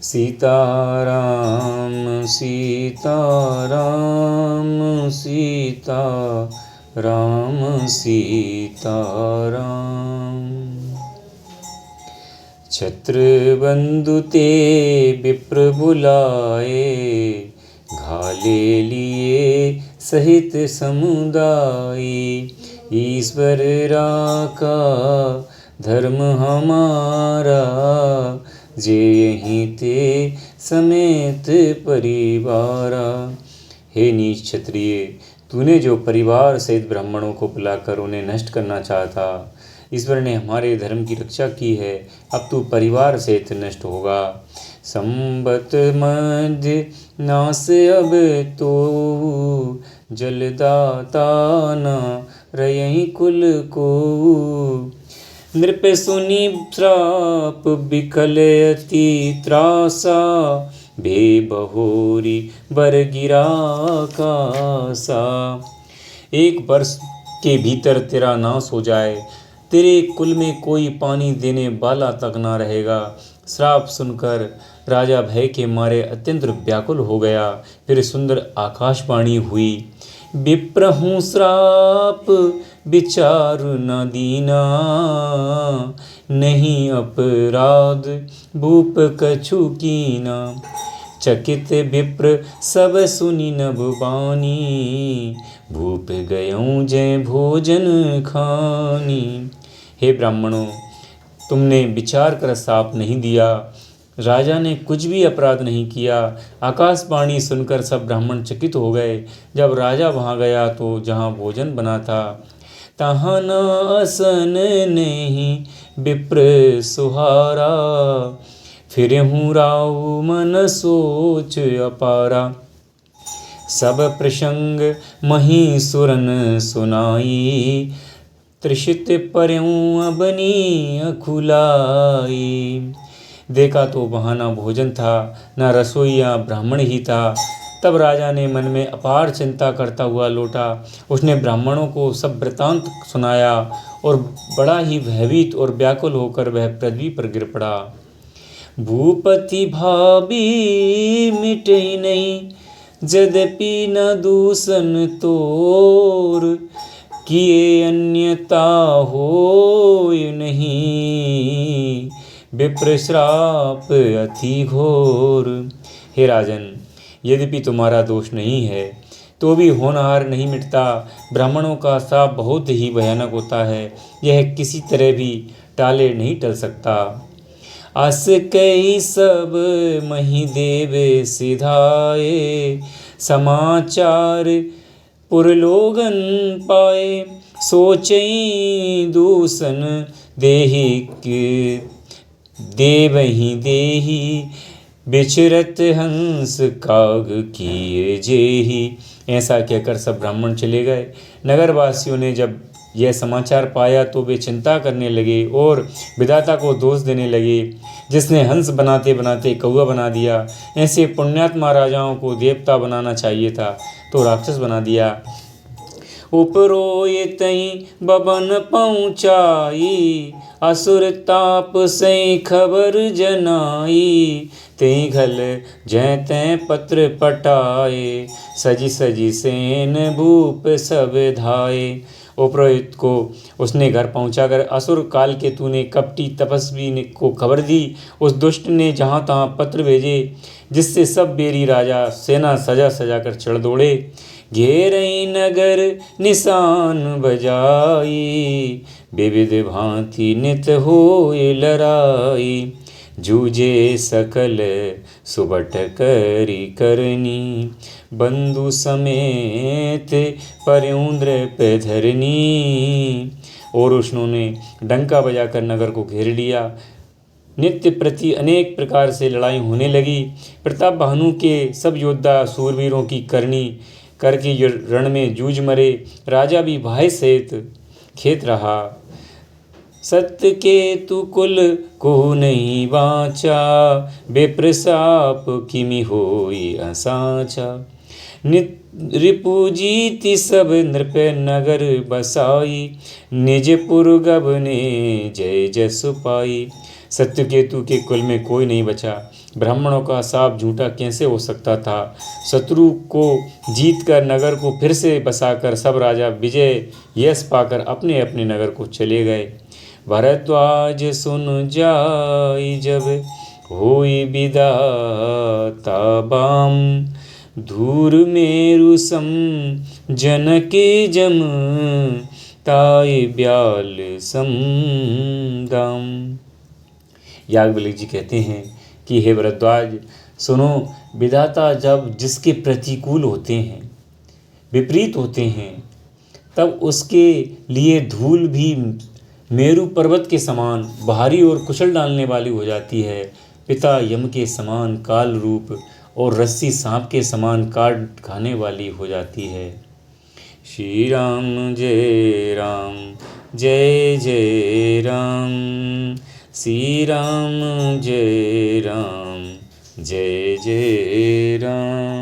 सीताराम सीताराम सीताराम सीताराम। छत्रबंधु ते विप्र बुलाए, घाले लिए सहित समुदाय। ईश्वर राका धर्म हमारा, जे यहीं ते समेत परिवारा। हे नीच क्षत्रिय, तूने जो परिवार सहित ब्राह्मणों को बुलाकर उन्हें नष्ट करना चाहा था, ईश्वर ने हमारे धर्म की रक्षा की है, अब तू परिवार सहित नष्ट होगा। संबत मध्य नास अब तो, जलदाता न रयहि कुल को। नृप सुनि श्राप बिकल अति त्रासा, बे बहोरी बर गिरा कासा। एक वर्ष के भीतर तेरा नाश हो जाए, तेरे कुल में कोई पानी देने वाला तक ना रहेगा। श्राप सुनकर राजा भय के मारे अत्यंत व्याकुल हो गया। फिर सुंदर आकाशवाणी हुई, विप्रहूँ श्राप विचार न दीना। नहीं अपराध भूप कछु कीना, चकित विप्र सब सुनी नभ बानी। भूप गयों जय भोजन खानी। हे ब्राह्मणों, तुमने विचार कर श्राप नहीं दिया, राजा ने कुछ भी अपराध नहीं किया। आकाशवाणी सुनकर सब ब्राह्मण चकित हो गए। जब राजा वहाँ गया तो जहाँ भोजन बना था, तहाँ न असन नहीं विप्र सुहारा। फिरहूँ राउ मन सोच अपारा, सब प्रसंग महीसुरन सुनाई। त्रिषित पर्यों अबनी अकुलाई। देखा तो वहाँ न भोजन था, न रसोईया ब्राह्मण ही था। तब राजा ने मन में अपार चिंता करता हुआ लौटा। उसने ब्राह्मणों को सब वृतांत सुनाया और बड़ा ही भयभीत और व्याकुल होकर वह पृथ्वी पर गिर पड़ा। भूपति भाभी मिटे नहीं, यद्यपि न दूषण तोर। किए अन्यता होय नहीं, विप्र श्राप अति घोर। हे राजन, यद्यपि तुम्हारा दोष नहीं है तो भी होनहार नहीं मिटता। ब्राह्मणों का श्राप बहुत ही भयानक होता है, यह किसी तरह भी टाले नहीं टल सकता। अस कई सब महिदेव सिधाए, समाचार पुरलोगन पाए। सोचई दूषण देहि देवहि देहि, बिचरत हंस काग किए जेहि। ऐसा कहकर सब ब्राह्मण चले गए। नगरवासियों ने जब यह समाचार पाया तो वे चिंता करने लगे और विधाता को दोष देने लगे, जिसने हंस बनाते बनाते कौवा बना दिया। ऐसे पुण्यात्मा राजाओं को देवता बनाना चाहिए था, तो राक्षस बना दिया। उपरोय तई बबन पहुँचाई, असुर ताप से खबर जनाई। तें घल जय तें पत्र पटाए, सजी सजी सेन भूप सब धाये। उपरोहित को उसने घर पहुंचाकर असुर काल के तूने कपटी तपस्वी को खबर दी। उस दुष्ट ने जहाँ तहाँ पत्र भेजे, जिससे सब बेरी राजा सेना सजा सजा कर चढ़ दौड़े। घेरई नगर निशान बजाई, विविध भांति नित होय लड़ाई। जूझे सकल सुबट करी करनी, बंधु समेत पर्युन्द्र पे धरनी। और उन्होंने डंका बजाकर नगर को घेर लिया। नित्य प्रति अनेक प्रकार से लड़ाई होने लगी। प्रताप भानु के सब योद्धा सूरवीरों की करनी करके रण में जूझ मरे। राजा भी भाई सहित खेत रहा। सत्य के तु कुल को नहीं बाचा, बेप्रसाप किमि होई असाचा। रिपुजीति सब नृप नगर बसाई, निजपुर गबने जय जस पाई। सत्यकेतु के कुल में कोई नहीं बचा। ब्राह्मणों का शाप झूठा कैसे हो सकता था। शत्रु को जीतकर नगर को फिर से बसाकर सब राजा विजय यश पाकर अपने अपने नगर को चले गए। भरद्वाज सुन जाई जब होई विदाता बाम, धूर मेरु सम जनके जम ताई ब्याल समदाम। याज्ञवल्क्य जी कहते हैं कि हे भरद्वाज सुनो, विधाता जब जिसके प्रतिकूल होते हैं, विपरीत होते हैं, तब उसके लिए धूल भी मेरु पर्वत के समान भारी और कुचल डालने वाली हो जाती है। पिता यम के समान काल रूप और रस्सी सांप के समान काट खाने वाली हो जाती है। श्री राम जय राम जय जय राम, श्री राम जय राम जय जय राम।